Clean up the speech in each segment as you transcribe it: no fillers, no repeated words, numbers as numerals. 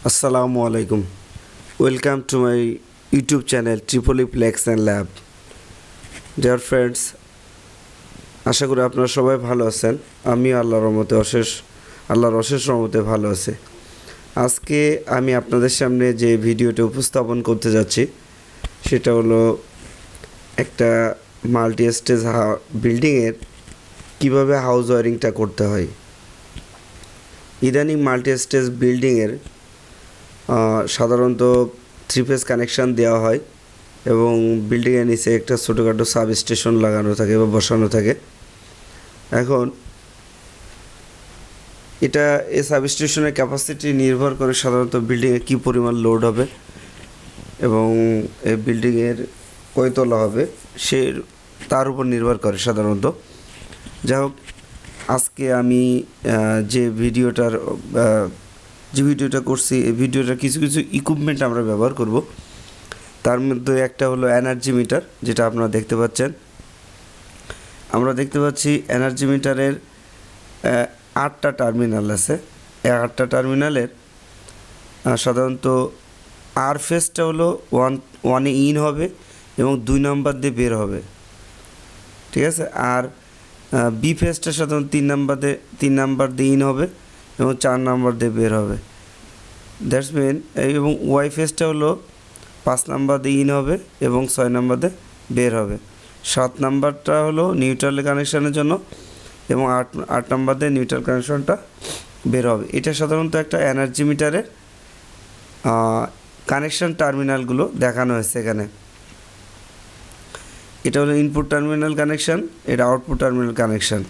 আসসালামু আলাইকুম। Welcome to my YouTube channel Triply Plex and lab. Dear friends, আশা করি আপনারা সবাই ভালো আছেন। আমি আল্লাহর অশেষ রহমতে ভালো আছি। আজকে আমি আপনাদের সামনে যে ভিডিওটি উপস্থাপন করতে যাচ্ছি সেটা হলো একটা মাল্টি স্টেজ বিল্ডিংয়ের কীভাবে হাউস ওয়ারিংটা করতে হয়। ইদানিং মাল্টি স্টেজ বিল্ডিংয়ের সাধারণত 3 ফেজ কানেকশান দেওয়া হয় এবং বিল্ডিংয়ের নিচে একটা ছোটোখাটো সাব স্টেশন লাগানো থাকে বা বসানো থাকে। এখন এই সাব স্টেশনের ক্যাপাসিটি নির্ভর করে সাধারণত বিল্ডিংয়ে কী পরিমাণ লোড হবে এবং এই বিল্ডিংয়ের কয়তলা হবে তার উপর নির্ভর করে সাধারণত। যাই হোক, আজকে আমি যে ভিডিওটা করছি, এই ভিডিওটা কিছু ইকুইপমেন্ট আমরা ব্যবহার করব। তার মধ্যে একটা হলো এনার্জি মিটার, যেটা আপনারা দেখতে পাচ্ছেন। আমরা দেখতে পাচ্ছি এনার্জি মিটারের 8টা টার্মিনাল আছে। এই 8টা টার্মিনালের সাধারণত আর ফেজটা হলো 1 ইন হবে এবং 2 নাম্বার দিয়ে বের হবে, ঠিক আছে। আর বি ফেজটা সাধারণত 3 নাম্বার দিয়ে ইন হবে এবং 4 নাম্বার দিয়ে বের হবে, দ্যাটস মিন। এবং ওয়াই ফেজটা হলো 5 নাম্বার দিয়ে ইন হবে এবং 6 নাম্বার দিয়ে বের হবে। 7 নাম্বারটা হলো নিউট্রাল কানেকশানের জন্য এবং 8 নাম্বার দিয়ে নিউট্রাল কানেকশনটা বের হবে। এটা সাধারণত একটা এনার্জি মিটারের কানেকশান টার্মিনালগুলো দেখানো হয়েছে এখানে। এটা হলো ইনপুট টার্মিনাল কানেকশান, এটা আউটপুট টার্মিনাল কানেকশান।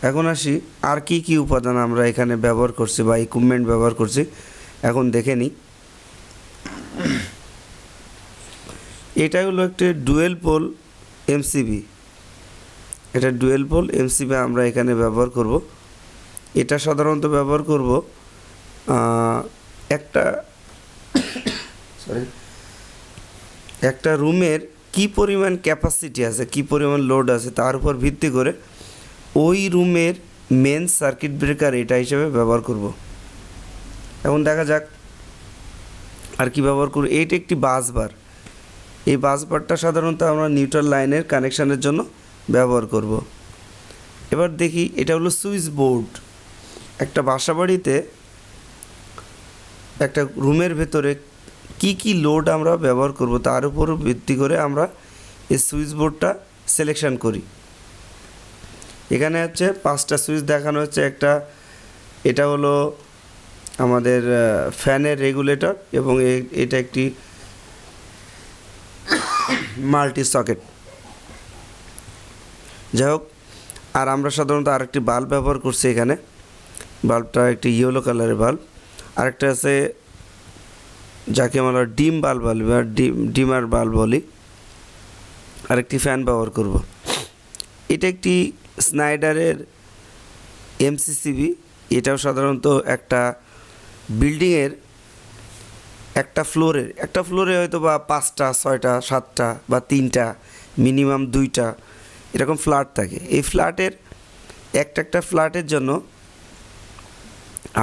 এখন আসি আর কি উপাদান আমরা এখানে ব্যবহার করছি বা ইকুইপমেন্ট ব্যবহার করছি, এখন দেখে নিই। এটা হলো একটি ডুয়েল পোল এমসিবি। এটা ডুয়েল পোল এমসিবি আমরা এখানে ব্যবহার করব। এটা সাধারণত ব্যবহার করব একটা রুমের কি পরিমাণ ক্যাপাসিটি আছে, কি পরিমাণ লোড আছে তার উপর ভিত্তি করে ওই রুমের মেন সার্কিট ব্রেকার এটা হিসেবে ব্যবহার করব। এখন দেখা যাক আর কি ব্যবহার করব। এইটা একটি বাসবার। এই বাসবারটা সাধারণত আমরা নিউট্রাল লাইনের কানেকশানের জন্য ব্যবহার করব। এবার দেখি, এটা হলো সুইচ বোর্ড। একটা বাসাবাড়িতে একটা রুমের ভেতরে কি লোড আমরা ব্যবহার করব তার উপর ভিত্তি করে আমরা এই সুইচ বোর্ডটা সিলেকশন করি। এখানে হচ্ছে 5টা সুইচ দেখানো হচ্ছে। এটা হলো আমাদের ফ্যানের রেগুলেটর এবং এটা একটি মাল্টি সকেট। যাই হোক, আর আমরা সাধারণত আরেকটি বাল্ব ব্যবহার করছি এখানে। বাল্বটা একটি ইয়েলো কালারের বাল্ব। আরেকটা আছে যাকে আমরা ডিম বাল্ব বলি বা ডিমার বাল্ব বলি। আরেকটি ফ্যান ব্যবহার করব। এটা একটি স্নাইডারের এমসিসিবি। এটাও সাধারণত একটা বিল্ডিংয়ের একটা ফ্লোরে হয়তো বা 5টা 6টা 7টা বা 3টা মিনিমাম 2টা এরকম ফ্ল্যাট থাকে। এই ফ্ল্যাটের একটা ফ্ল্যাটের জন্য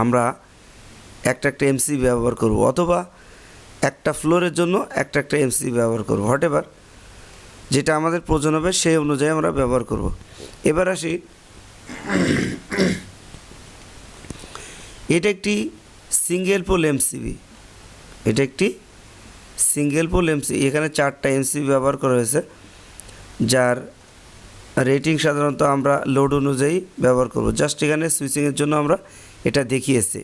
আমরা একটা এমসি ব্যবহার করব, অথবা একটা ফ্লোরের জন্য একটা এমসি ব্যবহার করব। হোয়াটএভার যেটা আমাদের প্রয়োজন হবে সেই অনুযায়ী আমরা ব্যবহার করব। এবার আসি, এটা একটি সিঙ্গেল পোল এমসিবি। এটা একটি সিঙ্গেল পোল এমসি। এখানে 4টা এমসিবি ব্যবহার করা হয়েছে, যার রেটিং সাধারণত আমরা লোড অনুযায়ী ব্যবহার করব। জাস্ট এখানে সুইচিংয়ের জন্য আমরা এটা দেখিয়েছি।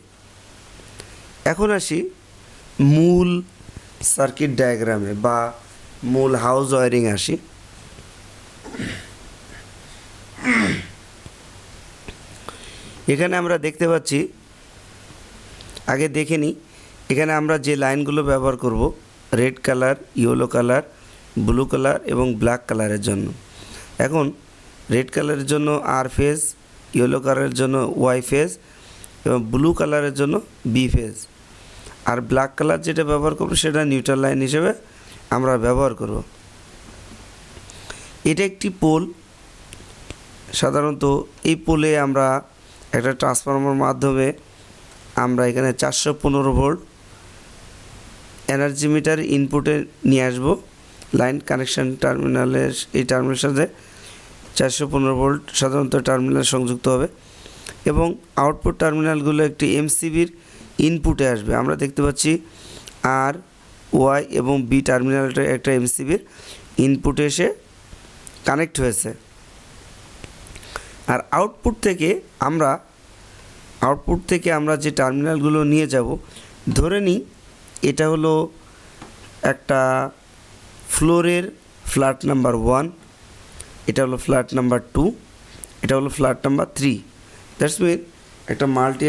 এখন আসি মূল সার্কিট ডায়াগ্রামে বা মূল হাউস ওয়ারিং আসি। এখানে আমরা দেখতে পাচ্ছি, আগে দেখে নিই, এখানে আমরা যে লাইনগুলো ব্যবহার করব red colour, yellow colour, blue colour এবং ব্ল্যাক কালারের জন্য। এখন রেড কালারের জন্য আর ফেজ, ইয়েলো কালারের জন্য ওয়াই ফেজ এবং ব্লু কালারের জন্য বি ফেজ। আর ব্ল্যাক কালার যেটা ব্যবহার করব সেটা নিউট্রাল লাইন হিসেবে আমরা ব্যবহার করব। এটা একটি পোল। সাধারণত এই পোলে আমরা একটা ট্রান্সফরমার মাধ্যমে আমরা এখানে 415 ভোল্ট এনার্জি মিটার ইনপুটে নিয়ে আসবো লাইন কানেকশন টার্মিনালের এই টার্মিনালের সাথে 415 ভোল্ট সাধারণত টার্মিনাল সংযুক্ত হবে এবং আউটপুট টার্মিনালগুলো একটি এমসিবির ইনপুটে আসবে। আমরা দেখতে পাচ্ছি আর ওয়াই এবং বি টার্মিনালটা একটা এমসিবির ইনপুটে এসে কানেক্ট হয়েছে। আর আউটপুট থেকে আমরা যে টার্মিনালগুলো নিয়ে যাব, ধরে নিই এটা হলো একটা ফ্লোরের ফ্ল্যাট নাম্বার 1, এটা হলো ফ্ল্যাট নাম্বার 2, এটা হলো ফ্ল্যাট নাম্বার 3। দ্যাটস মিন একটা মাল্টি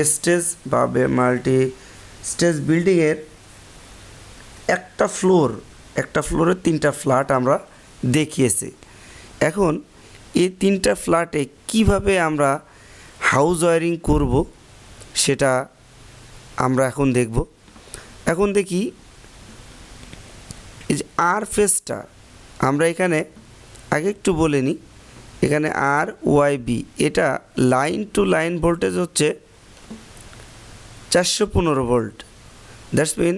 স্টেজ বিল্ডিংয়ের একটা ফ্লোরের 3টা ফ্ল্যাট আমরা দেখিয়েছি। এখন এই 3টা ফ্ল্যাটে কিভাবে আমরা হাউস ওয়্যারিং করব সেটা আমরা এখন দেখব। এখন দেখি এই যে আর ফেজটা আমরা এখানে আগে একটু বলে নিই, এখানে আর ওয়াই বি এটা লাইন টু লাইন ভোল্টেজ হচ্ছে 415 ভোল্ট। দ্যাটস মিন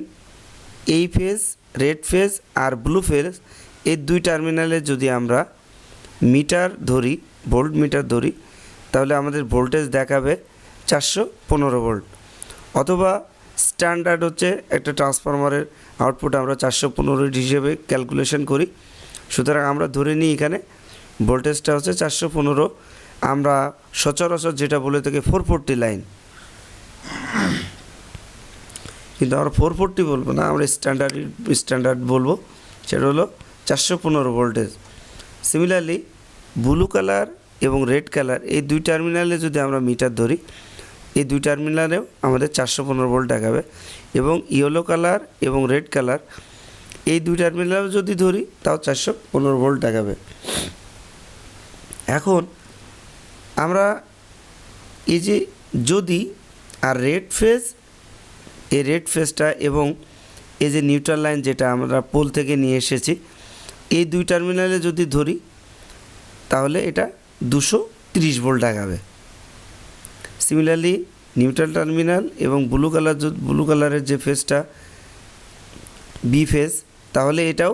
এই ফেজ রেড ফেজ আর ব্লু ফেজ এই দুই টার্মিনালে যদি আমরা মিটার ধরি, ভোল্ট মিটার ধরি, তাহলে আমাদের ভোল্টেজ দেখাবে 415 ভোল্ট। অথবা স্ট্যান্ডার্ড হচ্ছে একটা ট্রান্সফরমারের আউটপুট আমরা 415 হিসেবে ক্যালকুলেশন করি। সুতরাং আমরা ধরে নিই এখানে ভোল্টেজটা হচ্ছে 415। আমরা সচরাচর যেটা বলে থাকি 440 লাইন, কিন্তু আমরা 440 বলবো না, আমরা স্ট্যান্ডার্ড বলবো, সেটা হলো 415 ভোল্টেজ। সিমিলারলি ব্লু কালার এবং রেড কালার এই দুই টার্মিনালে যদি আমরা মিটার ধরি, এই দুই টার্মিনালেও আমাদের 415 ভোল্ট দেখাবে। এবং ইয়েলো কালার এবং রেড কালার এই দুই টার্মিনালেও যদি ধরি তাও 415 ভোল্ট দেখাবে। এখন আমরা এই যে যদি আর রেড ফেজটা এবং এই যে নিউট্রাল লাইন যেটা আমরা পোল থেকে নিয়ে এসেছি, এই দুই টার্মিনালে যদি ধরি তাহলে এটা 230 ভোল্ট দেখাবে। সিমিলারলি নিউট্রাল টার্মিনাল এবং ব্লু কালারের যে ফেজটা বি ফেজ, তাহলে এটাও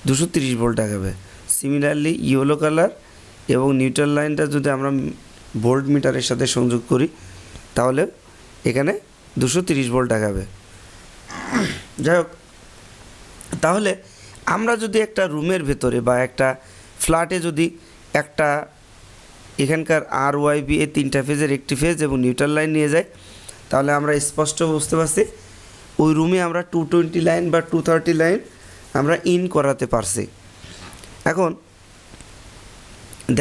230 ভোল্ট দেখাবে। সিমিলারলি ইয়েলো কালার এবং নিউট্রাল লাইনটা যদি আমরা ভোল্ট মিটারের সাথে সংযোগ করি তাহলে এখানে 230 ভোল্ট দেখাবে। যাই হোক, তাহলে আমরা যদি একটা রুমের ভেতরে বা একটা ফ্ল্যাটে যদি একটা এখানকার আর ওয়াই বি এই 3টা ফেজের একটি ফেজ এবং নিউট্রাল লাইন নিয়ে যাই, তাহলে আমরা স্পষ্ট বুঝতে পারছি ওই রুমে আমরা 220 লাইন বা 230 লাইন আমরা ইন করাতে পারছি। এখন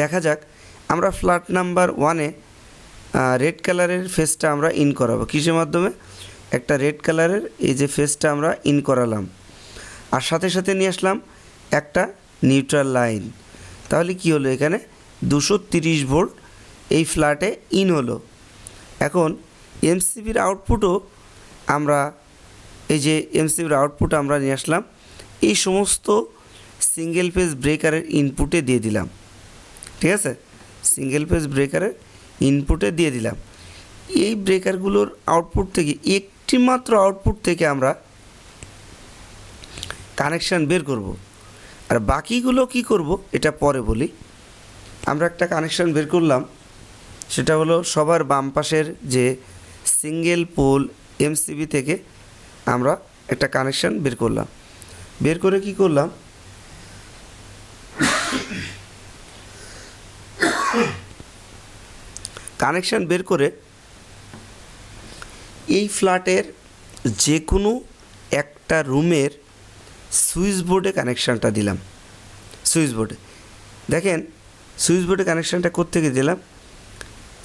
দেখা যাক আমরা ফ্ল্যাট নাম্বার 1-এ রেড কালারের ফেজটা আমরা ইন করাবো কিসের মাধ্যমে। একটা রেড কালারের এই যে ফেজটা আমরা ইন করালাম, আর সাথে সাথে নিয়ে আসলাম একটা নিউট্রাল লাইন। তাহলে কি হলো, এখানে 230 ভোল্ট এই ফ্ল্যাটে ইন হলো। এখন এমসিবির আউটপুটও আমরা আমরা নিয়ে আসলাম, এই সমস্ত সিঙ্গেল ফেজ ব্রেকারের ইনপুটে দিয়ে দিলাম। ঠিক আছে, সিঙ্গেল ফেজ ব্রেকারের ইনপুটে দিয়ে দিলাম। এই ব্রেকারগুলোর আউটপুট থেকে একটি মাত্র আউটপুট থেকে আমরা কানেকশান বের করব, আর বাকিগুলো কি করব এটা পরে বলি। আমরা একটা কানেকশান বের করলাম, সেটা হলো সবার বাম পাশের যে সিঙ্গেল পোল এমসিবি থেকে আমরা একটা কানেকশান বের করলাম। বের করে কি করলাম, কানেকশান বের করে এই ফ্ল্যাটের যে কোনো একটা রুমের সুইচ বোর্ডে কানেকশানটা দিলাম। সুইচ বোর্ডে দেখেন, সুইচ বোর্ডে কানেকশানটা কোত্থেকে দিলাম,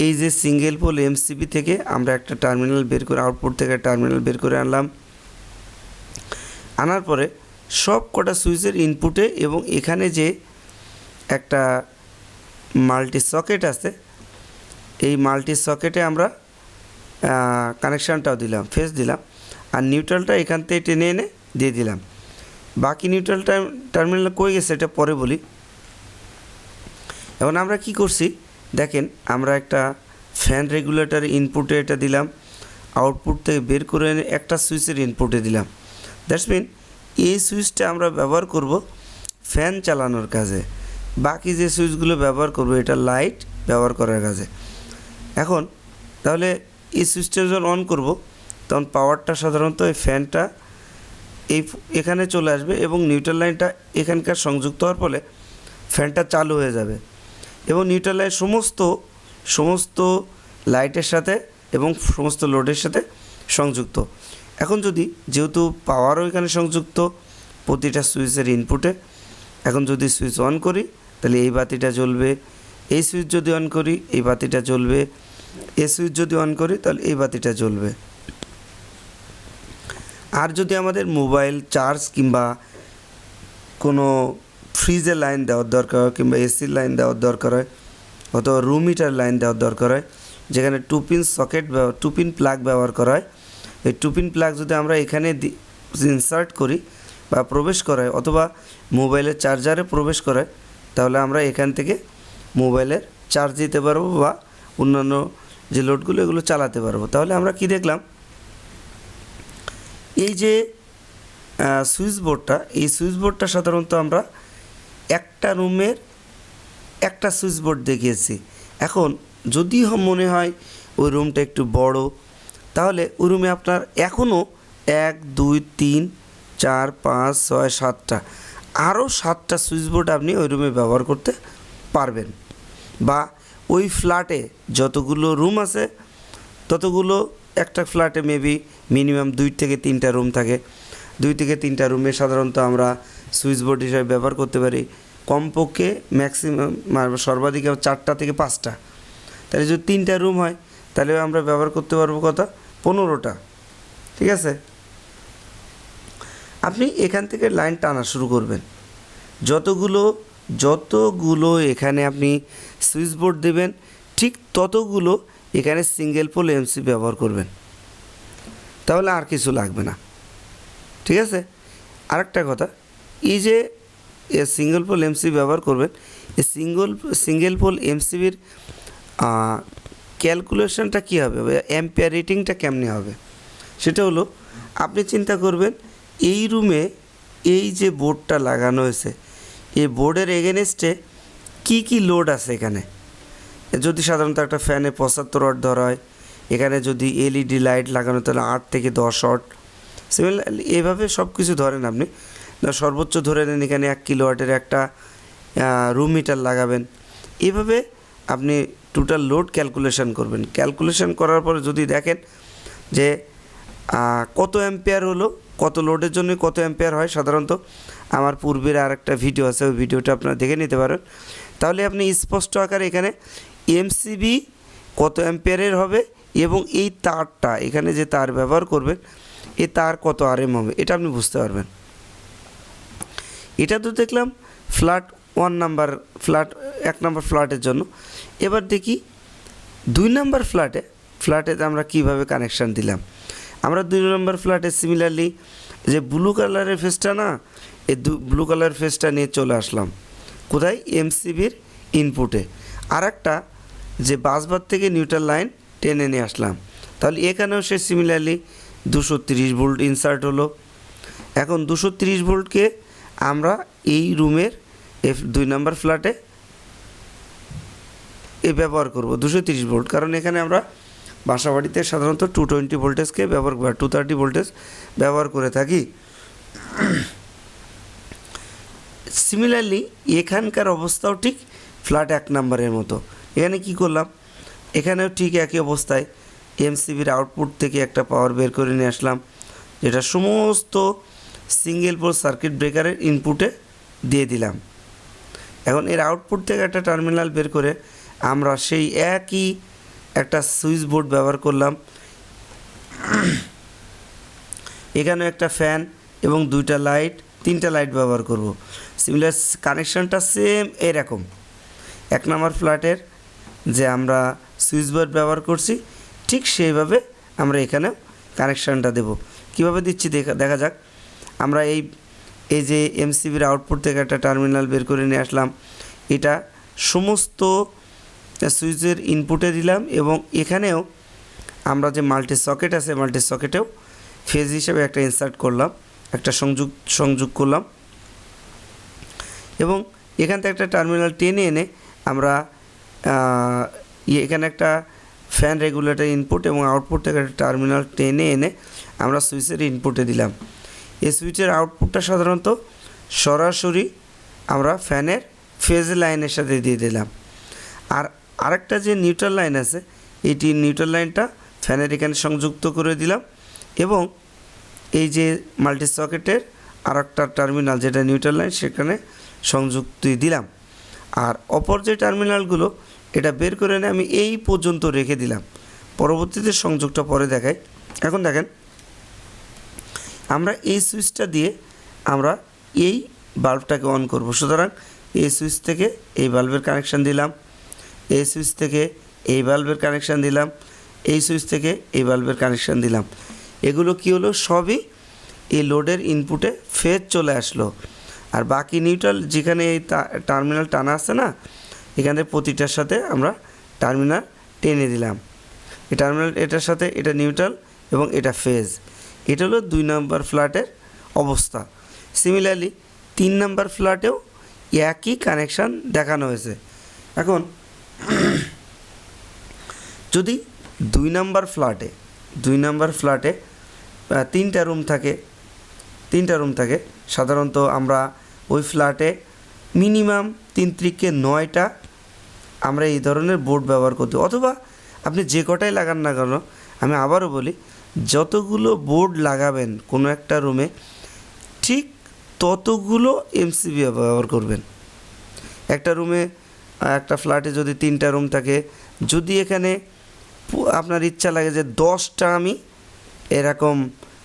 এই যে সিঙ্গেল পোল এমসিবি থেকে আমরা একটা টার্মিনাল বের করে আউটপুট থেকে টার্মিনাল বের করে আনলাম। আনার পরে সব কটা সুইচের ইনপুটে এবং এখানে যে একটা মাল্টি সকেট আছে, এই মাল্টি সকেটে আমরা কানেকশানটাও দিলাম, ফেজ দিলাম, আর নিউট্রালটা এখান থেকে টেনে এনে দিয়ে দিলাম। বাকি নিউট্রাল টার্মিনাল কই গেছে এটা পরে বলি। এখন আমরা কি করছি দেখেন, আমরা একটা ফ্যান রেগুলেটর ইনপুটে এটা দিলাম, আউটপুট থেকে বের করে এনে একটা সুইচের ইনপুটে দিলাম। দ্যাটস মিন এই সুইচটা আমরা ব্যবহার করব ফ্যান চালানোর কাজে, বাকি যে সুইচগুলো ব্যবহার করব এটা লাইট ব্যবহার করার কাজে। এখন তাহলে এই সুইচটা যখন অন করব তখন পাওয়ারটা সাধারণত এই ফ্যানটা এখানে চলে আসবে এবং নিউট্রাল লাইনটা এখানকার সংযুক্ত হওয়ার ফলে ফ্যানটা চালু হয়ে যাবে এবং নিউট্রাল লাইন সমস্ত লাইটের সাথে এবং সমস্ত লোডের সাথে সংযুক্ত। এখন যেহেতু পাওয়ারও এখানে সংযুক্ত প্রতিটা সুইচের ইনপুটে, এখন যদি সুইচ অন করি তাহলে এই বাতিটা জ্বলবে, এই সুইচ যদি অন করি এই বাতিটা জ্বলবে, এই সুইচ যদি অন করি তাহলে এই বাতিটা জ্বলবে। আর যদি আমাদের মোবাইল চার্জ কিংবা কোনো ফ্রিজের লাইন দেওয়ার দরকার হয় কিংবা এসির লাইন দেওয়ার দরকার হয় অথবা রুম হিটার লাইন দেওয়ার দরকার হয়, যেখানে 2 পিন প্লাগ ব্যবহার করা হয়, এই 2 পিন প্লাগ যদি আমরা এখানে ইনসার্ট করি বা প্রবেশ করাই অথবা মোবাইলের চার্জারে প্রবেশ করাই, তাহলে আমরা এখান থেকে মোবাইলের চার্জ দিতে পারবো বা অন্যান্য যে লোডগুলো এগুলো চালাতে পারবো। তাহলে আমরা কি দেখলাম, এই যে সুইচ বোর্ডটা সাধারণত আমরা একটা রুমের একটা সুইচ বোর্ড দেখিয়েছি। এখন যদি মনে হয় ওই রুমটা একটু বড়, তাহলে ওই রুমে আপনার এখনও 1 2 3 4 5 6 7টা আরও 7টা সুইচ বোর্ড আপনি ওই রুমে ব্যবহার করতে পারবেন। বা ওই ফ্ল্যাটে যতগুলো রুম আছে ততগুলো, একটা ফ্ল্যাটে মেবি মিনিমাম 2 থেকে 3টা রুম থাকে, 2 থেকে 3টা রুমে সাধারণত আমরা সুইচ বোর্ড হিসাবে ব্যবহার করতে পারি কমপক্ষে ম্যাক্সিমাম সর্বাধিক 4টা থেকে 5টা। তাহলে যদি 3টা রুম হয় তাহলে আমরা ব্যবহার করতে পারবো কত, 15টা। ঠিক আছে, আপনি এখান থেকে লাইন টানা শুরু করবেন, যতগুলো এখানে আপনি সুইচ বোর্ড দেবেন ঠিক ততগুলো এখানে সিঙ্গেল পোল এমসি ব্যবহার করবেন, তাহলে আর কিছু লাগবে না। ঠিক আছে, আরেকটা কথা, এই যে সিঙ্গেল পোল এমসি ব্যবহার করবেন, এই সিঙ্গেল পোল এমসিবির ক্যালকুলেশনটা কী হবে, অ্যাম্পিয়ার রেটিংটা কেমনে হবে, সেটা হলো আপনি চিন্তা করবেন এই রুমে এই যে বোর্ডটা লাগানো হয়েছে এই বোর্ডের এগেনস্টে কি লোড আছে। এখানে যদি সাধারণত একটা ফ্যানে 75 ওয়াট ধরা হয়, এখানে যদি এলইডি লাইট লাগানো তাহলে 8 থেকে 10 ওয়াট, সিমিলারলি এভাবে সব কিছু ধরেন আপনি, সর্বোচ্চ ধরে নেন এখানে 1 কিলোওয়াটের একটা রুম হিটার লাগাবেন। এভাবে আপনি টোটাল লোড ক্যালকুলেশন করবেন। ক্যালকুলেশন করার পরে যদি দেখেন যে কত অ্যাম্পিয়ার হলো, কত লোডের জন্য কত অ্যাম্পিয়ার হয়, সাধারণত আমার পূর্বের আর একটা ভিডিও আছে, ওই ভিডিওটা আপনারা দেখে নিতে পারেন। তাহলে আপনি স্পষ্ট আকারে এখানে এমসিবি কত অ্যাম্পিয়ারের হবে এবং এই তারটা এখানে যে তার ব্যবহার করবেন এই তার কত আরএম হবে এটা আপনি বুঝতে পারবেন। এটা তো দেখলাম ফ্ল্যাট 1 নাম্বার ফ্ল্যাটের জন্য। এবার দেখি 2 নাম্বার ফ্ল্যাটে আমরা কিভাবে কানেকশান দিলাম। আমরা 2 নম্বর ফ্ল্যাটে সিমিলারলি যে ব্লু কালারের ফেসটা না, এই ব্লু কালার ফেসটা নিয়ে চলে আসলাম কোথায়, এমসিবির ইনপুটে। আর একটা যে বাসবার থেকে নিউট্রাল লাইন টেনে নিয়ে আসলাম, তাহলে এখানেও সে সিমিলারলি 230 ভোল্ট ইনসার্ট হলো। এখন 230 ভোল্টকে আমরা এই রুমের 2 নম্বর ফ্ল্যাটে ব্যবহার করব 230 ভোল্ট, কারণ এখানে আমরা বাসাবাড়িতে সাধারণত 220 ভোল্টেজকে ব্যবহার 230 ভোল্টেজ ব্যবহার করে থাকি। সিমিলারলি এখানকার অবস্থাও ঠিক ফ্ল্যাট 1 নম্বরের মতো। এখানে কি করলাম, এখানেও ঠিক একই অবস্থায় এমসিবির আউটপুট থেকে একটা পাওয়ার বের করে নিয়ে আসলাম, যেটা সমস্ত সিঙ্গেল পোল সার্কিট ব্রেকারের ইনপুটে দিয়ে দিলাম। এখন এর আউটপুট থেকে একটা টার্মিনাল বের করে আমরা সেই একই একটা সুইচ বোর্ড ব্যবহার করলাম। এখানে একটা ফ্যান এবং 2টা লাইট 3টা লাইট ব্যবহার করব। সিমিলার কানেকশানটা সেম এরকম 1 নম্বর ফ্ল্যাটের যে আমরা সুইচ বোর্ড ব্যবহার করছি ঠিক সেইভাবে আমরা এখানেও কানেকশানটা দেব। কিভাবে দিচ্ছি দেখা যাক। আমরা এই যে এমসিবির আউটপুট থেকে একটা টার্মিনাল বের করে নিয়ে আসলাম, এটা সমস্ত সুইচের ইনপুটে দিলাম এবং এখানেও আমরা যে মাল্টি সকেট আছে মাল্টি সকেটেও ফেজ হিসেবে একটা ইনসার্ট করলাম একটা সংযোগ করলাম এবং এখান থেকে একটা টার্মিনাল টেনে এনে আমরা এখানে একটা ফ্যান রেগুলেটর ইনপুট এবং আউটপুট থেকে একটা টার্মিনাল টেনে এনে আমরা সুইচের ইনপুটে দিলাম। এই সুইচের আউটপুটটা সাধারণত সরাসরি আমরা ফ্যানের ফেজ লাইনের সাথে দিয়ে দিলাম। আর আরেকটা যে নিউট্রাল লাইন আছে, এইটি নিউট্রাল লাইনটা ফ্যানের এখানে সংযুক্ত করে দিলাম এবং এই যে মাল্টি সকেটের আরেকটা টার্মিনাল যেটা নিউট্রাল লাইন সেখানে সংযুক্ত দিলাম। আর অপর যে টার্মিনালগুলো এটা বের করে এনে আমি এই পর্যন্ত রেখে দিলাম, পরবর্তীতে সংযোগটা পরে দেখাই। এখন দেখেন আমরা এই সুইচটা দিয়ে আমরা এই বাল্বটাকে অন করব। সুতরাং এই সুইচ থেকে এই বাল্বের কানেকশান দিলাম, এই সুইচ থেকে এই বাল্বের কানেকশান দিলাম, এই সুইচ থেকে এই বাল্বের কানেকশান দিলাম। এগুলো কি হলো, সবই এই লোডের ইনপুটে ফেজ চলে আসলো। আর বাকি নিউট্রাল যেখানে এই টার্মিনাল টানা আছে না, এখানে প্রতিটার সাথে আমরা টার্মিনাল টেনে দিলাম। এই টার্মিনাল এটার সাথে এটা নিউট্রাল এবং এটা ফেজ। এটা হলো 2 নম্বর ফ্ল্যাটের অবস্থা। সিমিলারলি 3 নম্বর ফ্ল্যাটেও একই কানেকশান দেখানো হয়েছে। এখন যদি 2 নম্বর ফ্ল্যাটে 3টা রুম থাকে, সাধারণত আমরা ওই ফ্ল্যাটে মিনিমাম 3 থেকে 9টা আমরা এই ধরনের বোর্ড ব্যবহার করতে, অথবা আপনি যে কটাই লাগান না কেন, আমি আবারও বলি, যতগুলো বোর্ড লাগাবেন কোনো একটা রুমে ঠিক ততগুলো এমসিবি ব্যবহার করবেন। একটা রুমে একটা ফ্ল্যাটে যদি 3টা রুম থাকে, যদি এখানে আপনার ইচ্ছা লাগে যে 10টা আমি এরকম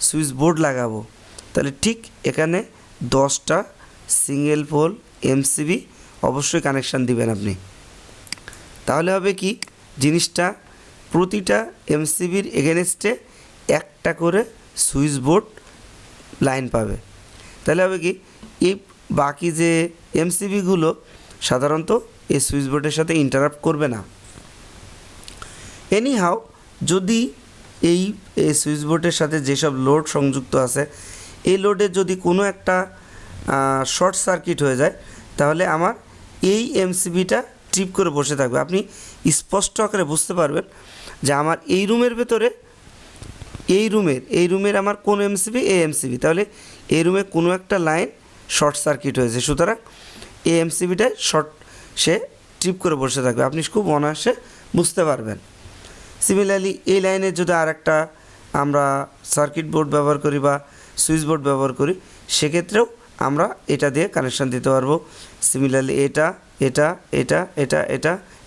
সুইচ বোর্ড লাগাবো, তাহলে ঠিক এখানে 10টা সিঙ্গেল পোল এমসিবি অবশ্যই কানেকশান দিবেন আপনি। তাহলে হবে কি, জিনিসটা প্রতিটা এমসিবির এগেনস্টে একটা করে সুইচ বোর্ড লাইন পাবে। তাহলে হবে কি, এই বাকি যে এমসিবিগুলো সাধারণত এই সুইচ বোর্ডের সাথে ইন্টারাপ্ট করবে না। এনিহাও যদি এই সুইচ বোর্ডের সাথে যেসব লোড সংযুক্ত আছে, এই লোডে যদি কোনো একটা শর্ট সার্কিট হয়ে যায়, তাহলে আমার এই এমসিবিটা ট্রিপ করে বসে থাকবে। আপনি স্পষ্ট আকারে বুঝতে পারবেন যে আমার এই রুমের ভেতরে এই রুমের আমার কোন এমসিবি, এই এমসিবি, তাহলে এই রুমে কোনো একটা লাইন শর্ট সার্কিট হয়েছে, সুতরাং এই এমসিবিটায় সে ট্রিপ করে বসে থাকবে, আপনি খুব অনায়াসে বুঝতে পারবেন। সিমিলারলি এই লাইনের যদি আর একটা আমরা সার্কিট বোর্ড ব্যবহার করি বা সুইচ বোর্ড ব্যবহার করি, সেক্ষেত্রেও আমরা এটা দিয়ে কানেকশান দিতে পারবো। সিমিলারলি এটা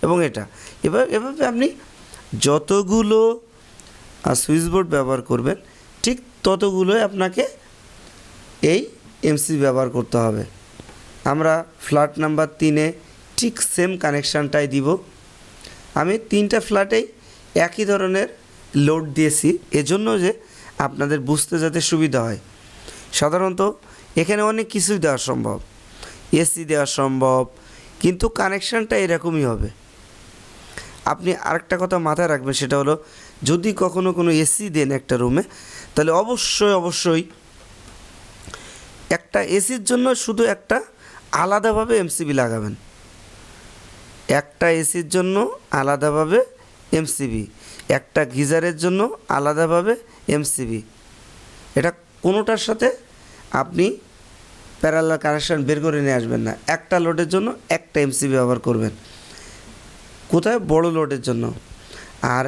এবং এটা, এভাবে আপনি যতগুলো সুইচ বোর্ড ব্যবহার করবেন ঠিক ততগুলোই আপনাকে এই এমসি ব্যবহার করতে হবে। আমরা ফ্ল্যাট নাম্বার 3-এ ঠিক সেম কানেকশানটাই দিব। আমি 3টা ফ্ল্যাটেই একই ধরনের লোড দিয়েছি, এজন্য যে আপনাদের বুঝতে যাতে সুবিধা হয়। সাধারণত এখানে অনেক কিছুই দেওয়া সম্ভব, এসি দেওয়া সম্ভব, কিন্তু কানেকশানটা এরকমই হবে। আপনি আরেকটা কথা মাথায় রাখবেন, সেটা হলো যদি কখনো কোনো এসি দেন একটা রুমে, তাহলে অবশ্যই একটা এসির জন্য শুধু একটা আলাদাভাবে এমসিবি লাগাবেন। একটা এসির জন্য আলাদাভাবে এমসিবি, একটা গিজারের জন্য আলাদাভাবে এমসিবি। এটা কোনোটার সাথে আপনি প্যারালাল কানেকশান বের করে নিয়ে আসবেন না। একটা লোডের জন্য একটা এমসিবি ব্যবহার করবেন, কোথায় বড় লোডের জন্য, আর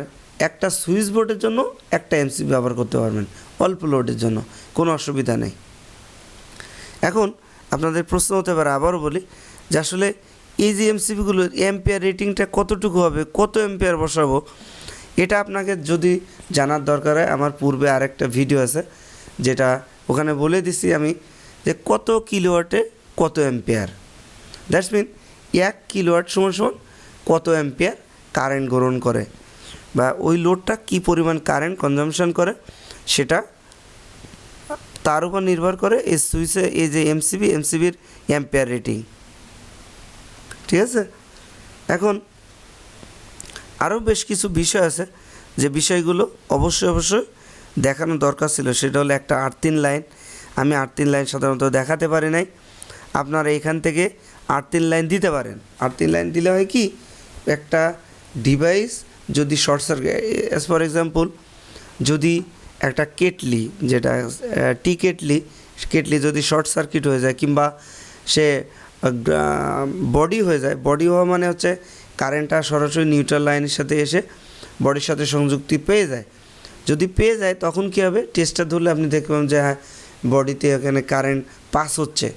একটা সুইচ বোর্ডের জন্য একটা এমসিবি ব্যবহার করতে পারবেন, অল্প লোডের জন্য কোনো অসুবিধা নেই। এখন আপনাদের প্রশ্ন হতে পারে, আবারও বলি, যে আসলে এই যে এমসিবিগুলোর এম্পিয়ার রেটিংটা কতটুকু হবে, কত এম্পিয়ার বসাবো, এটা আপনাকে যদি জানার দরকার হয়, আমার পূর্বে আরেকটা ভিডিও আছে যেটা ওখানে বলে দিছি আমি যে কত কিলোওয়াটে কত এম্পিয়ার, দ্যাটস মিন 1 কিলোওয়াট সমান কত এম্পিয়ার কারেন্ট গ্রহণ করে, বা ওই লোডটা কী পরিমাণ কারেন্ট কনজামশন করে, সেটা তার উপর নির্ভর করে এই সুইচে এই যে এমসিবির এম্পিয়ার রেটিং। ঠিক আছে, এখন আরও বেশ কিছু বিষয় আছে যে বিষয়গুলো অবশ্যই দেখানো দরকার ছিল। সেটা হলো একটা আর্থিং লাইন, আমি আর্থিং লাইন সাধারণত দেখাতে পারি নাই। আপনারা এখান থেকে আর্থিং লাইন দিতে পারেন। আর্থিং লাইন দিলে হয় কি, একটা ডিভাইস যদি short circuit, as for example যদি একটা কেটলি, যেটা টি কেটলি যদি শর্ট সার্কিট হয়ে যায় কিংবা সে বডি হয়ে যায়, বডি হওয়া মানে হচ্ছে কারেন্টটা সরাসরি নিউট্রাল লাইনের সাথে এসে বডির সাথে সংযুক্তি পেয়ে যায়। যদি পেয়ে যায় তখন কী হবে, টেস্টটা ধরলে আপনি দেখবেন যে হ্যাঁ বডিতে এখানে কারেন্ট পাস হচ্ছে,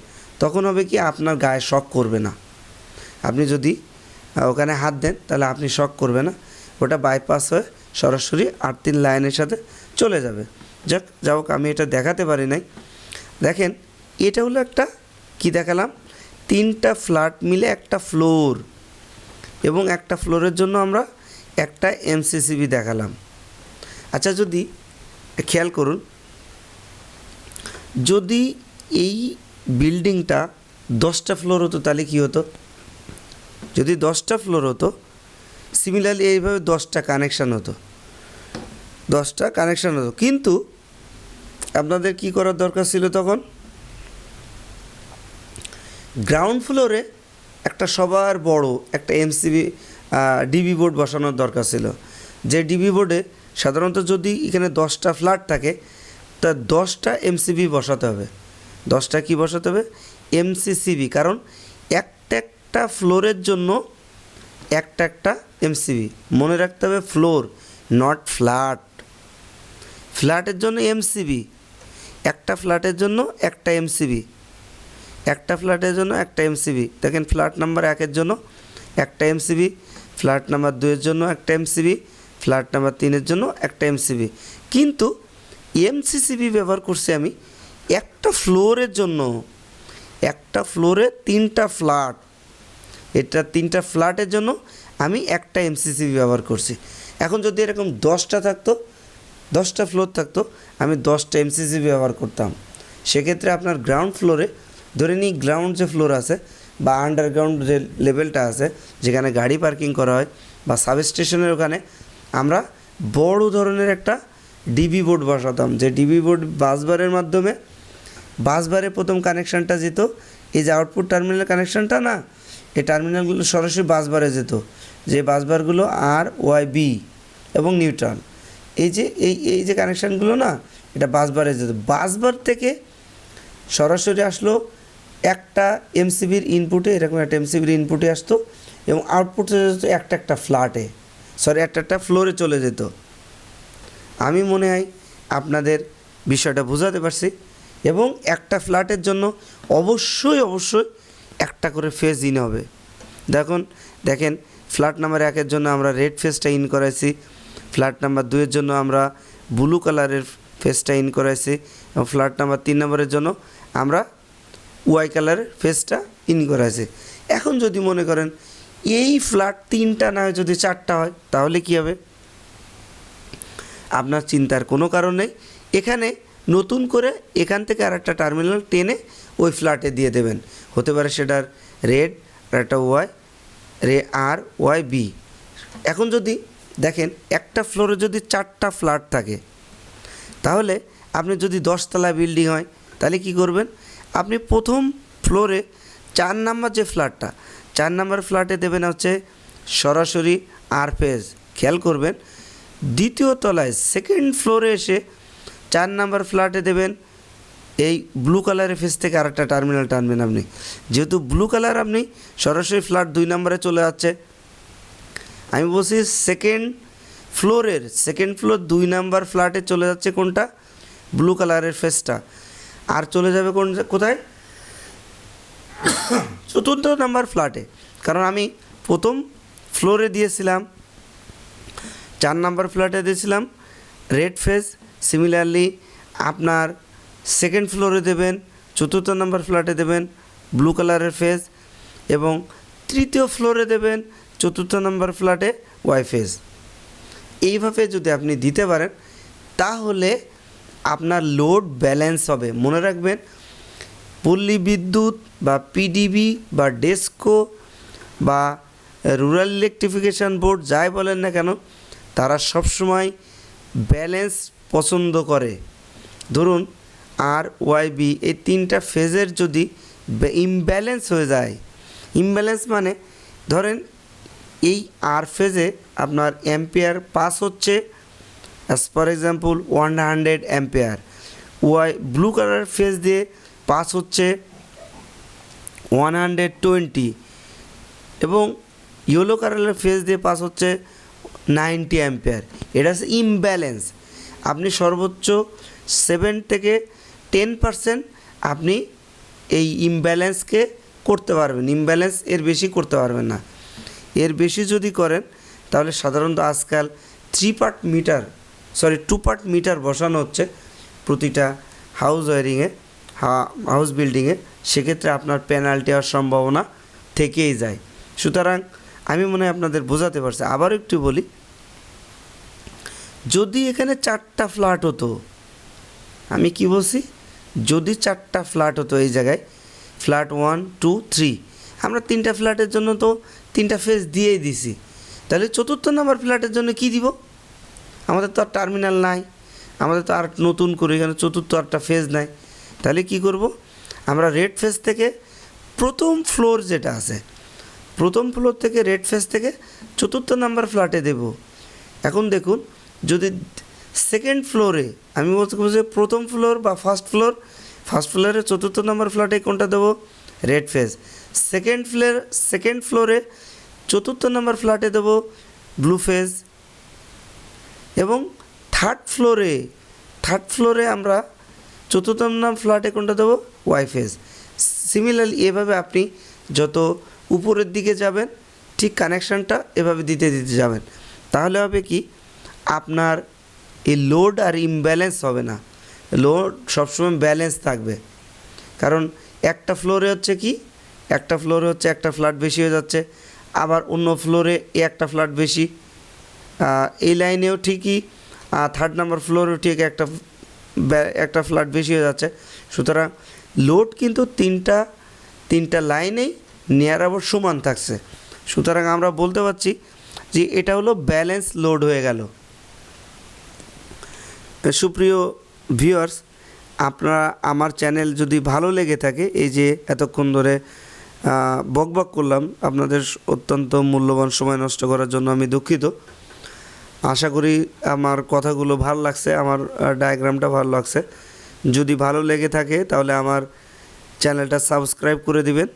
তখন হবে কি আপনার গায়ে শক করবে না। আপনি যদি ওখানে হাত দেন তাহলে আপনি শক করবে না, ওটা বাইপাস হয়ে সরাসরি আর্থিং লাইনের সাথে চলে যাবে। যাই হোক, আমি এটা দেখাতে পারি নাই। দেখেন এটা হলো একটা কি দেখালাম, 3টা ফ্ল্যাট মিলে একটা ফ্লোর, এবং একটা ফ্লোরের জন্য আমরা একটা এমসিসিবি দেখালাম। আচ্ছা, যদি খেয়াল করুন, যদি এই বিল্ডিংটা 10টা ফ্লোর হতো তাহলে কী হতো, যদি 10টা ফ্লোর হতো সিমিলারলি এইভাবে 10টা কানেকশান হতো, 10টা কানেকশান হতো। কিন্তু আপনাদের কি করার দরকার ছিল তখন, গ্রাউন্ড ফ্লোরে একটা সবার বড় একটা ডিবি বোর্ড বসানোর দরকার ছিল। যে ডিবি বোর্ডে সাধারণত যদি এখানে 10টা ফ্ল্যাট থাকে তা 10টা এমসিবি বসাতে হবে। 10টা কি বসাতে হবে, এমসিসিবি, কারণ একটা ফ্লোরের জন্য একটা এমসিবি। মনে রাখতে হবে ফ্লোর, নট ফ্ল্যাট। ফ্ল্যাটের জন্য এমসিবি, একটা ফ্ল্যাটের জন্য একটা এমসিবি, একটা ফ্ল্যাটের জন্য একটা এমসিবি। দেখেন ফ্ল্যাট নাম্বার 1-এর জন্য একটা এমসিবি, ফ্ল্যাট নাম্বার 2-এর জন্য একটা এমসিবি, ফ্ল্যাট নাম্বার 3-এর জন্য একটা এমসিবি। কিন্তু এমসিসিবি ব্যবহার করছি আমি একটা ফ্লোরের জন্য, একটা ফ্লোরে 3টা ফ্ল্যাট, এটা 3টা ফ্ল্যাটের জন্য আমি একটা এমসিসিবি ব্যবহার করছি। এখন যদি এরকম 10টা থাকতো, 10টা ফ্লোর থাকতো, আমি 10টা এমসিসিবি ব্যবহার করতাম। সেক্ষেত্রে আপনার গ্রাউন্ড ফ্লোরে, ধরে নিই গ্রাউন্ড যে ফ্লোর আছে বা আন্ডারগ্রাউন্ড যে লেভেলটা আছে যেখানে গাড়ি পার্কিং করা হয় বা সাবস্টেশনের ওখানে, আমরা বড় ধরনের একটা ডিবি বোর্ড বসাতাম। যে ডিবি বোর্ড বাসবারের মাধ্যমে, বাসবারে প্রথম কানেকশানটা যেত, এই যে আউটপুট টার্মিনাল কানেকশানটা না, এই টার্মিনালগুলো সরাসরি বাসবারে যেত, যে বাসবারগুলো RYB এবং নিউট্রাল, এই যে কানেকশানগুলো না, এটা বাসবারে যেত। বাসবার থেকে সরাসরি আসলো একটা এমসিবির ইনপুটে, এরকম একটা এমসিবির ইনপুটে আসতো, এবং আউটপুট যেত একটা ফ্ল্যাটে, একটা ফ্লোরে চলে যেত। আমি মনে হয় আপনাদের বিষয়টা বোঝাতে পারছি। এবং একটা ফ্ল্যাটের জন্য অবশ্যই একটা করে ফেজ ইন হবে। দেখেন ফ্ল্যাট নাম্বার 1-এর জন্য আমরা রেড ফেজটা ইন করাইছি, ফ্ল্যাট নাম্বার 2-এর জন্য আমরা ব্লু কালারের ফেজটা ইন করাইছি, এবং ফ্ল্যাট নাম্বার 3 নম্বরের জন্য আমরা ওয়াই কালারের ফেজটা ইন করাইছি। এখন যদি মনে করেন এই ফ্ল্যাট 3টা না হয় যদি 4টা হয়, তাহলে কি হবে, আপনার চিন্তার কোনো কারণ নেই। এখানে নতুন করে এখান থেকে আরেকটা টার্মিনাল টেনে ওই ফ্ল্যাটে দিয়ে দেবেন, হতে পারে সেটার রেড আর একটা RYB। এখন যদি দেখেন একটা ফ্লোরে যদি 4টা ফ্ল্যাট থাকে, তাহলে আপনি যদি 10তলা বিল্ডিং হয় তাহলে কি করবেন, আপনি প্রথম ফ্লোরে 4 নাম্বার যে ফ্ল্যাটটা, 4 নাম্বার ফ্ল্যাটে দেবেন হচ্ছে সরাসরি আর ফেজ। খেয়াল করবেন দ্বিতীয় তলায় সেকেন্ড ফ্লোরে এসে 4 নাম্বার ফ্ল্যাটে দেবেন এই ব্লু কালারের ফেজ থেকে আরেকটা টার্মিনাল টানবেন আপনি। যেহেতু ব্লু কালার আপনি সরাসরি ফ্ল্যাট 2 নম্বরে চলে যাচ্ছে, আমি বলছি সেকেন্ড ফ্লোর 2 নাম্বার ফ্ল্যাটে চলে যাচ্ছে কোনটা, ব্লু কালারের ফেজটা, আর চলে যাবে কোথায়, 4র্থ নাম্বার ফ্ল্যাটে। কারণ আমি প্রথম ফ্লোরে দিয়েছিলাম, 4 নাম্বার ফ্ল্যাটে দিয়েছিলাম রেড ফেজ, সিমিলারলি আপনার সেকেন্ড ফ্লোরে দেবেন, 4র্থ নাম্বার ফ্ল্যাটে দেবেন ব্লু কালারের ফেজ, এবং 3য় ফ্লোরে দেবেন 4র্থ নাম্বার ফ্ল্যাটে ওয়াই ফেজ। এইভাবে যদি আপনি দিতে পারেন তাহলে আপনার লোড ব্যালেন্স হবে। মনে রাখবেন পল্লী বিদ্যুৎ বা পিডিবি বা ডেসকো বা রুরাল ইলেকট্রিফিকেশান বোর্ড যাই বলেন না কেন, তারা সবসময় ব্যালেন্স পছন্দ করে। ধরুন আর ওয়াই বি এই তিনটা ফেজের যদি ইমব্যালেন্স হয়ে যায়, ইমব্যালেন্স মানে ধরেন এই আর ফেজে আপনার অ্যাম্পিয়ার পাস হচ্ছে as for example 100 ampere, Y blue colour phase দিয়ে পাস হচ্ছে 120 এবং ইয়েলো কালারের ফেজ দিয়ে পাস হচ্ছে 90 অ্যাম্পিয়ার। এটা হচ্ছে ইমব্যালেন্স। আপনি সর্বোচ্চ 7 থেকে 10% আপনি এই ইমব্যালেন্সকে করতে পারবেন, ইমব্যালেন্স এর বেশি করতে পারবেন না। এর বেশি যদি করেন তাহলে সাধারণত আজকাল 2 পার্ট মিটার বসানো হচ্ছে প্রতিটা হাউস ওয়ারিংয়ে, হাউস বিল্ডিংয়ে। সেক্ষেত্রে আপনার পেনাল্টি হওয়ার সম্ভাবনা থেকেই যায়। সুতরাং আমি মনে হয় আপনাদের বোঝাতে পারছি। আবার একটু বলি, যদি এখানে 4টা ফ্ল্যাট হতো, আমি কি বলছি, যদি 4টা ফ্ল্যাট হতো এই জায়গায়, ফ্ল্যাট 1 2 3, আমরা 3টা ফ্ল্যাটের জন্য তো 3টা ফেজ দিয়েই দিছি, তাহলে 4র্থ নাম্বার ফ্ল্যাটের জন্য কি দিব? আমাদের তো আর টার্মিনাল নাই, আমাদের তো আর নতুন করে এখানে 4র্থ আরটা ফেজ নাই। তাহলে কি করব, আমরা রেড ফেজ থেকে প্রথম ফ্লোর যেটা আছে, প্রথম ফ্লোর থেকে রেড ফেজ থেকে 4র্থ নাম্বার ফ্ল্যাটে দেব। এখন দেখুন, যদি সেকেন্ড ফ্লোরে, আমি বলতে যে প্রথম ফ্লোর বা ফার্স্ট ফ্লোরে 4র্থ নাম্বার ফ্ল্যাটে কোনটা দেবো? Red phase. সেকেন্ড ফ্লোরে 4র্থ নাম্বার ফ্ল্যাটে দেবো ব্লু ফেজ। এবং থার্ড ফ্লোরে আমরা 4র্থ নাম্বার ফ্ল্যাটে কোনটা দেবো? Y phase. সিমিলারলি এভাবে আপনি যত উপরের দিকে যাবেন ঠিক কানেকশানটা এভাবে দিতে যাবেন। তাহলে হবে কি, আপনার এই লোড আর ইমব্যালেন্স হবে না, লোড সবসময় ব্যালেন্স থাকবে। কারণ একটা ফ্লোরে হচ্ছে কি, একটা ফ্ল্যাট বেশি হয়ে যাচ্ছে, আবার অন্য ফ্লোরে একটা ফ্ল্যাট বেশি, এই লাইনেও ঠিকই, থার্ড নাম্বার ফ্লোরেও ঠিক একটা ফ্ল্যাট বেশি হয়ে যাচ্ছে। সুতরাং লোড কিন্তু তিনটা লাইনেই নিয়ার আবার সমান থাকছে। সুতরাং আমরা বলতে পারছি যে এটা হলো ব্যালেন্স লোড হয়ে গেল। সুপ্রিয় ভিউয়ার্স, আপনারা আমার চ্যানেল যদি ভালো লেগে থাকে, এই যে এতক্ষণ ধরে বকবক করলাম, আপনাদের অত্যন্ত মূল্যবান সময় নষ্ট করার জন্য আমি দুঃখিত। আশা করি আমার কথাগুলো ভালো লাগছে, আমার ডায়াগ্রামটা ভালো লাগছে। যদি ভালো লেগে থাকে তাহলে আমার চ্যানেলটা সাবস্ক্রাইব করে দিবেন।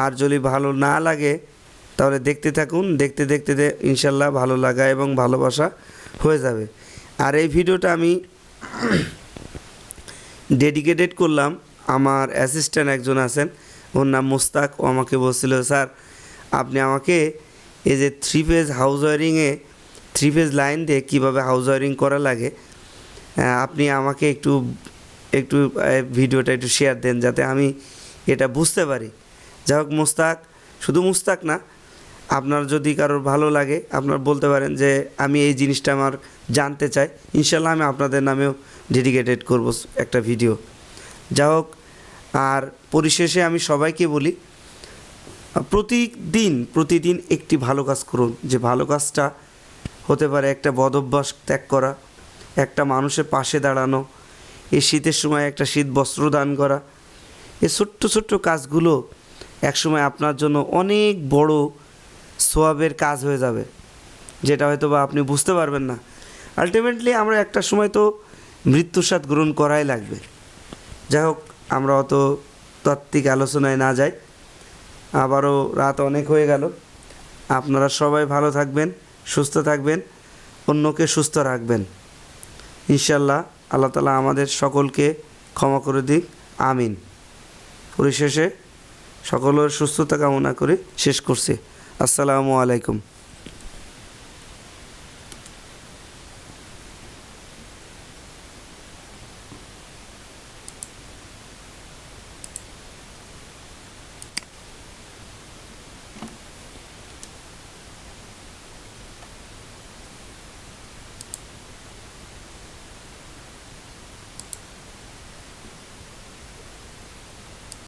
আর যদি ভালো না লাগে তাহলে দেখতে থাকুন, দেখতে ইনশাল্লাহ ভালো লাগা এবং ভালোবাসা হয়ে যাবে। আর এই ভিডিওটা আমি ডেডিকেটেড করলাম, আমার অ্যাসিস্ট্যান্ট একজন আছেন, ওর নাম মুস্তাক। ও আমাকে বলছিল, স্যার আপনি আমাকে এই যে 3 ফেজ হাউস ওয়ারিংয়ে 3 ফেজ লাইন দিয়ে কীভাবে হাউস ওয়ারিং করা লাগে, আপনি আমাকে একটু ভিডিওটা একটু শেয়ার দেন যাতে আমি এটা বুঝতে পারি। যাই হোক, শুধু মুস্তাক না, আপনার যদি কারোর ভালো লাগে আপনার বলতে পারেন যে আমি এই জিনিসটা আমার জানতে চাই, ইনশাল্লাহ আমি আপনাদের নামেও ডেডিকেটেড করব একটা ভিডিও। যাই হোক, আর পরিশেষে আমি সবাইকে বলি, প্রতিদিন একটি ভালো কাজ করুন। যে ভালো কাজটা হতে পারে একটা বদ অভ্যাস ত্যাগ করা, একটা মানুষের পাশে দাঁড়ানো, এই শীতের সময় একটা শীত বস্ত্র দান করা। এই ছোট্ট কাজগুলো একসময় আপনার জন্য অনেক বড় সোয়াবের কাজ হয়ে যাবে, যেটা হয়তো বা আপনি বুঝতে পারবেন না। আলটিমেটলি আমরা একটা সময় তো মৃত্যুর স্বাদ গ্রহণ করাই লাগবে। যাই হোক, আমরা অত তাত্ত্বিক আলোচনায় না যাই, আবারও রাত অনেক হয়ে গেল। আপনারা সবাই ভালো থাকবেন, সুস্থ থাকবেন, অন্যকে সুস্থ রাখবেন। ইনশাল্লাহ আল্লাহ তাআলা আমাদের সকলকে ক্ষমা করে দিক, আমিন। পরিশেষে সকলের সুস্থতা কামনা করে শেষ করছি। আসসালামু আলাইকুম।